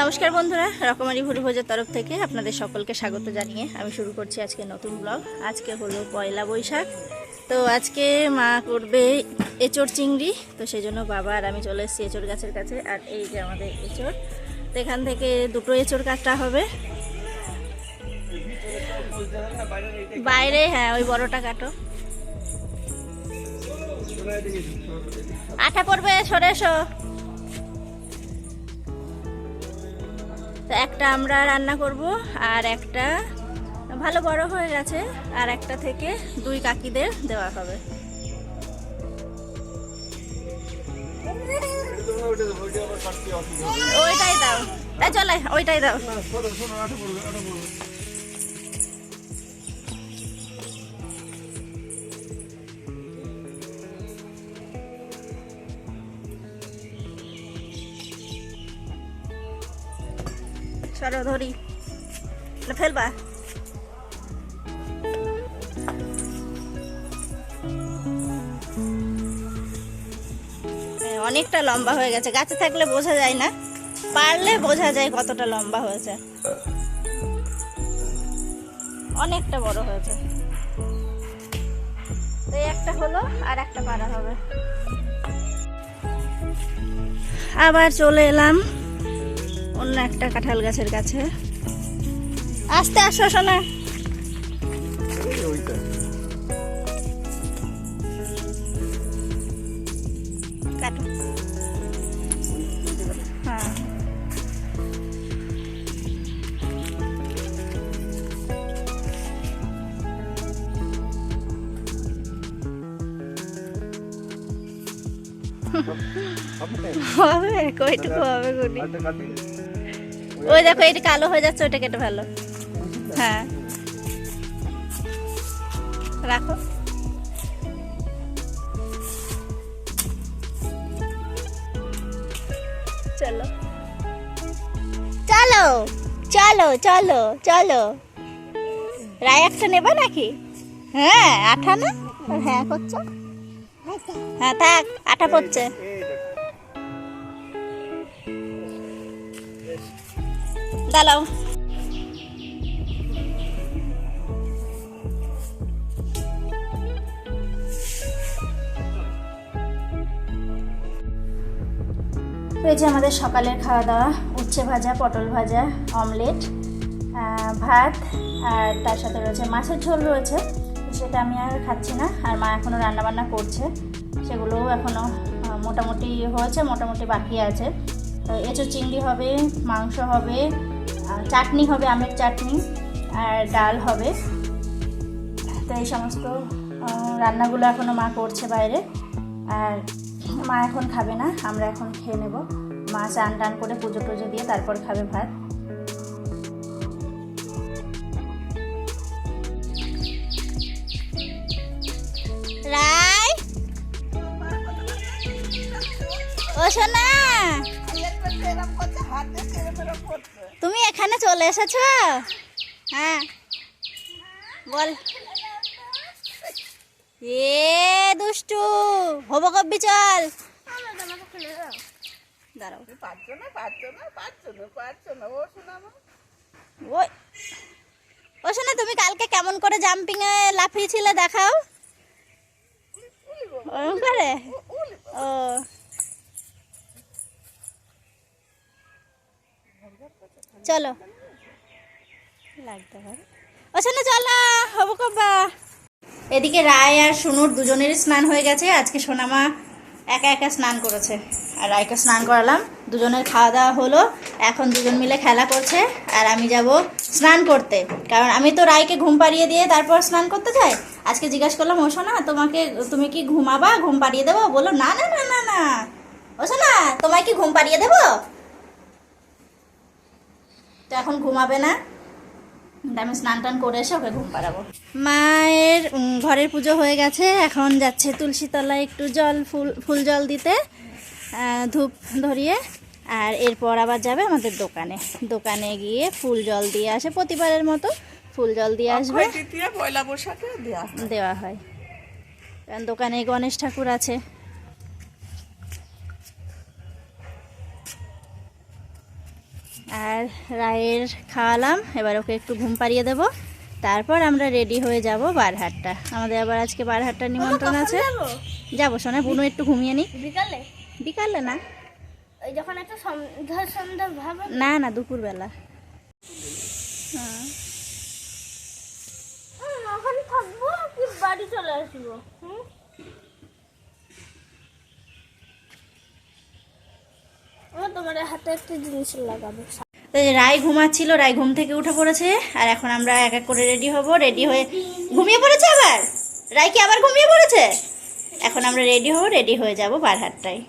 নমস্কার বন্ধুরা, রকমারি ভুরুভোজের তরফ থেকে আপনাদের সকলকে স্বাগত জানিয়ে আমি শুরু করছি আজকে নতুন ব্লগ। আজকে হলো পয়লা বৈশাখ। তো আজকে মা করবে এঁচোড় চিংড়ি, তো সেই জন্য বাবা আর আমি চলে এসেছি এঁচোড় গাছের কাছে। আর এই যে আমাদের এঁচোড়, তো এখান থেকে দুটো এঁচোড় কাটা হবে বাইরে। হ্যাঁ, ওই বড়টা কাটো, আঠা পড়বে, সরে এসো। তো একটা আমরা রান্না করব, আর একটা ভালো বড় হয়ে গেছে, আর একটা থেকে দুই কাকিদের দেওয়া হবে। ওইটাই দাও, তাই চলে ওইটাই দাও। সরো, ধরি না, ফেলবা। অনেকটা লম্বা হয়ে গেছে, গাছে থাকলে বোঝা যায় না, পারলে বোঝা যায় কতটা লম্বা হয়েছে। অনেকটা বড় হয়েছে। তো একটা হলো, আর একটা পারা হবে। আবার চলে এলাম অন্য একটা কাঁঠাল গাছের কাছে। আস্তে আসো শোনা। কাটো। হ্যাঁ, হবে কইটুকু হবে গুনি। ওই দেখো, এটা কালো হয়ে যাচ্ছে, ওইটা কেটে ভালো। হ্যাঁ, রাখো। চলো চলো চলো চলো চলো। রায় একটা নেবা নাকি? হ্যাঁ, আঠা না? হ্যাঁ করছো। হ্যাঁ থাক, আঠা পড়ছে। দাঁড়াও। হয়েছে আমাদের সকালের খাওয়া দাওয়া, উচ্ছে ভাজা, পটল ভাজা, অমলেট, ভাত, আর তার সাথে রয়েছে মাছের ঝোল রয়েছে। সেটা আমি আর খাচ্ছি না, আর মা এখনও রান্নাবান্না করছে, সেগুলোও এখনও মোটামুটি হয়েছে, মোটামুটি বাকি আছে। এঁচোড় চিংড়ি হবে, মাংস হবে, চাটনি হবে, আমের চাটনি, আর ডাল হবে। তো এই সমস্ত রান্নাগুলো এখনও মা করছে বাইরে। আর মা এখন খাবে না, আমরা এখন খেয়ে নেব। মা চান টান করে পুজো টুজো দিয়ে তারপর খাবে ভাত। রাই, ও সোনা, তুমি এখানে চলে এসেছো? হ্যাঁ বল। এ দুষ্টু হবো কব্বি, চল। দাঁড়াও, ও শোনা, তুমি কালকে কেমন করে জাম্পিং এ লাফিয়েছিলে দেখাও। ওরকম করে? ও চলো, লাগতে পারে। ও শোনা চলো, হবো কব্বা। এদিকে রায় আর সুনুর দুজনেরই স্নান হয়ে গেছে। আজকে সোনামা একা একা স্নান করেছে, আর রায়কে স্নান করালাম। দুজনের খাওয়া দাওয়া হলো, এখন দুজন মিলে খেলা করছে, আর আমি যাব স্নান করতে। কারণ আমি তো রায়কে ঘুম পাড়িয়ে দিয়ে তারপর স্নান করতে যাই। আজকে জিজ্ঞাসা করলাম, ও সোনা তুমি কি ঘুমাবা, ঘুম পাড়িয়ে দেবো? বললো না না না না না, ও সোনা তোমায় কি ঘুম পাড়িয়ে দেবো? তো এখন ঘুমাবে না, আমি স্নান টান করে এসে ওকে ঘুম পাড়াবো। মায়ের ঘরের পুজো হয়ে গেছে, এখন যাচ্ছে তুলসী তলায় একটু ফুল জল দিতে, ধূপ ধরিয়ে। আর এরপর আবার যাবে আমাদের দোকানে গিয়ে ফুল জল দিয়ে আসে, প্রতিবারের মতো ফুল জল দিয়ে আসবে। পয়লা বৈশাখে দেওয়া হয়, কারণ দোকানে গণেশ ঠাকুর আছে। আর রায়ের খাওয়ালাম, এবার ওকে একটু ঘুম পাড়িয়ে দেব, তারপর আমরা রেডি হয়ে যাব বারহাট্টা। আমাদের আবার আজকে বারহাট্টার নিমন্ত্রণ আছে, যাবো শোনা। বুনু একটু ঘুমিয়ে নি। বিকালে বিকালে না, ওই যখন একটা সন্ধ্যা সন্ধ্যা ভাবে। না না দুপুরবেলা। হ্যাঁ ওখানে থাকবো কি বাড়ি চলে আসবো? তোমার হাতে একটা জিনিস লাগাবো। তো রায় ঘুমাচ্ছিল, রায় ঘুম থেকে উঠে পড়েছে, আর এখন আমরা এক এক করে রেডি হব। রেডি হয়ে ঘুমিয়ে পড়েছে আবার, রায় কি আবার ঘুমিয়ে পড়েছে? এখন আমরা রেডি হব, রেডি হয়ে যাব বারহাট্টায়।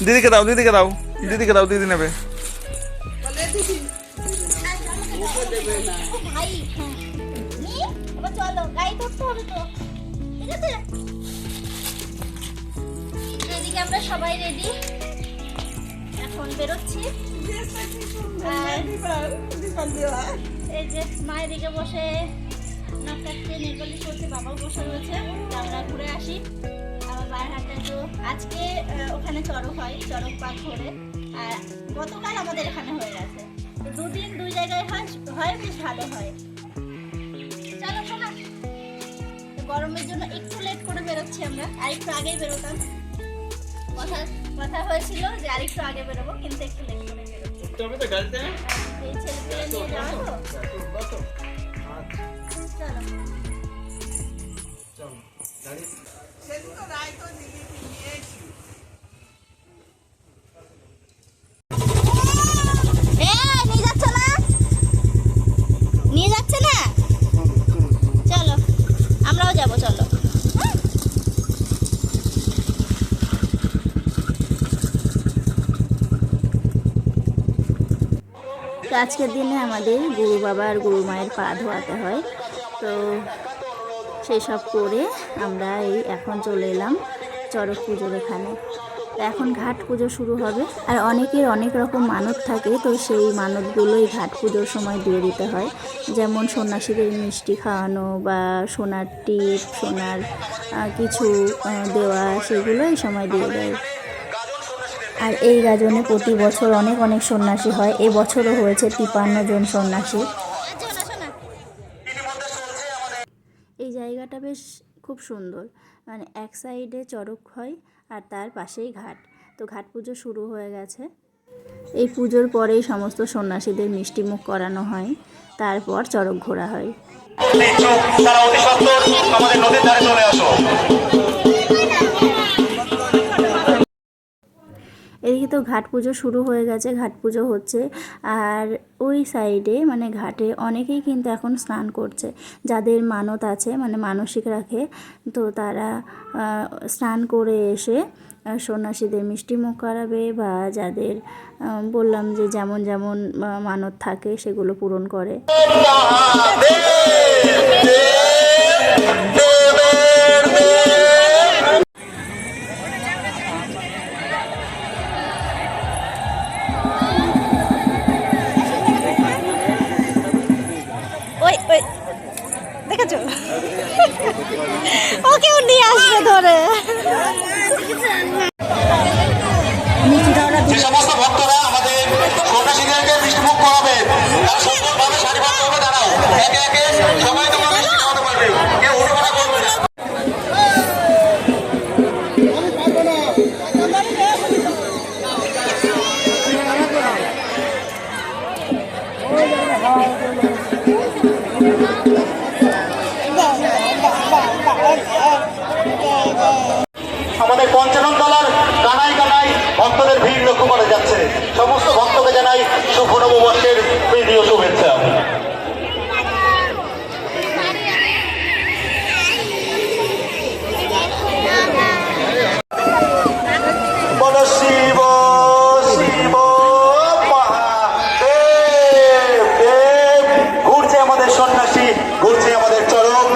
দিদিকে দাও, দিদিকে দাও, দিদিকে দাও, দিদি নেবে। চলো গাড়ি ধরতে হবে তো, ঠিক আছে? এদিকে আমরা সবাই রেডি, এখন বেরোচ্ছি। এই যে মা এদিকে বসে নাক কাটছে, নেলপালিশ করছে, বাবাও বসে রয়েছে। আমরা ঘুরে আসি আবার বারহাট্টা। তো আজকে ওখানে চড়ক হয়, চড়ক পাক ঘোরে, আর গতকাল আমাদের এখানে হয়ে গেছে। তো দুদিন দুই জায়গায় হয়, বেশ ভালো হয়। চলো শোনা, গরমের জন্য একটু লেট করে বেরোচ্ছি আমরা, আর একটু আগেই বেরোতাম। কথা হয়েছিল যে আর একটু আগে বেরোবো, কিন্তু একটু লেট করে বেরোচ্ছি। এই ছেলেপেলে নিয়ে যাওয়া তো। নিয়ে যাচ্ছে না, চলো আমরাও যাবো, চলো। তো আজকের দিনে আমাদের গুরু বাবা আর গুরু মায়ের পা ধোয়াতে হয়, তো সেই সব করে আমরা এখন চলে এলাম চড়ক পুজোর এখানে। তো এখন ঘাট পুজো শুরু হবে, আর অনেকের অনেক রকম মানত থাকে, তো সেই মানতগুলোই ঘাট পুজোর সময় দিয়ে দিতে হয়। যেমন সন্ন্যাসীদের মিষ্টি খাওয়ানো বা সোনার টিপ, সোনার কিছু দেওয়া, সেগুলো এই সময় দিয়ে দেয়। আর এই গাজনে প্রতি বছর অনেক অনেক সন্ন্যাসী হয়, এই বছরও হয়েছে 53 জন সন্ন্যাসী। এই জায়গাটা বেশ খুব সুন্দর, মানে এক সাইডে চড়ক হয় আর তার পাশেই ঘাট। তো ঘাট পুজো শুরু হয়ে গেছে। এই পুজোর পরেই সমস্ত সন্ন্যাসীদের মিষ্টি মুখ করানো হয়, তারপর চড়ক ঘোরা হয়। এদিকে তো ঘাট পুজো শুরু হয়ে গেছে, ঘাট পুজো হচ্ছে। আর ওই সাইডে মানে ঘাটে অনেকেই কিন্তু এখন স্নান করছে, যাদের মানত আছে, মানে মানসিক রাখে, তো তারা স্নান করে এসে সন্ন্যাসীদের মিষ্টি মুখ করাবে, বা যাদের বললাম যে যেমন যেমন মানত থাকে সেগুলো পূরণ করে। দেখেছো, ওকেও নিয়ে আসবে ধরে। যে সমস্ত ভক্তরা আমাদের সন্ন্যাসীদেরকে মিষ্টিমুখ করাবেন, তারা সুন্দরভাবে সারিবদ্ধভাবে দাঁড়াও, একে একে সবাই তোমরা মিষ্টি খাওয়াতে পারবে, কেউ হুড়োপাড়া করবে না। আমাদের পঞ্চানন তলার কানায় কানায় ভক্তদের ভিড় লক্ষ্য করা যাচ্ছে। সমস্ত ভক্তকে জানাই শুভ নববর্ষের প্রীতীয় শুভেচ্ছা। বলো শিব শিব মহাদেব দেব। ঘুরছে আমাদের সন্ন্যাসী, ঘুরছে আমাদের চরক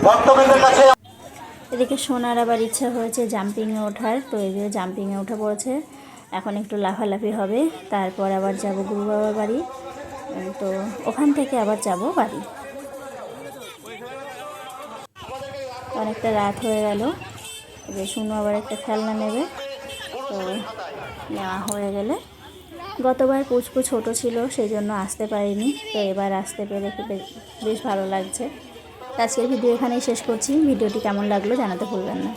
ভক্তবৃন্দের কাছে। এদিকে সোনার আবার ইচ্ছা হয়েছে জাম্পিংয়ে ওঠার, তো এই যে জাম্পিংয়ে উঠে পড়েছে। এখন একটু লাফালাফি হবে, তারপর আবার যাব গুরু বাবার বাড়ি। তো ওখান থেকে আবার যাব বাড়ি। অনেকটা রাত হয়ে গেল, যে শুনো আবার একটা খেলনা নেবে, তো নেওয়া হয়ে গেলে। গতবার পুচকু ছোট ছিল সেই জন্য আসতে পারিনি, তো এবার আসতে পেরে বেশ ভালো লাগছে। আজকের ভিডিও এখানেই শেষ করছি। ভিডিওটি কেমন লাগলো জানাতে ভুলবেন না।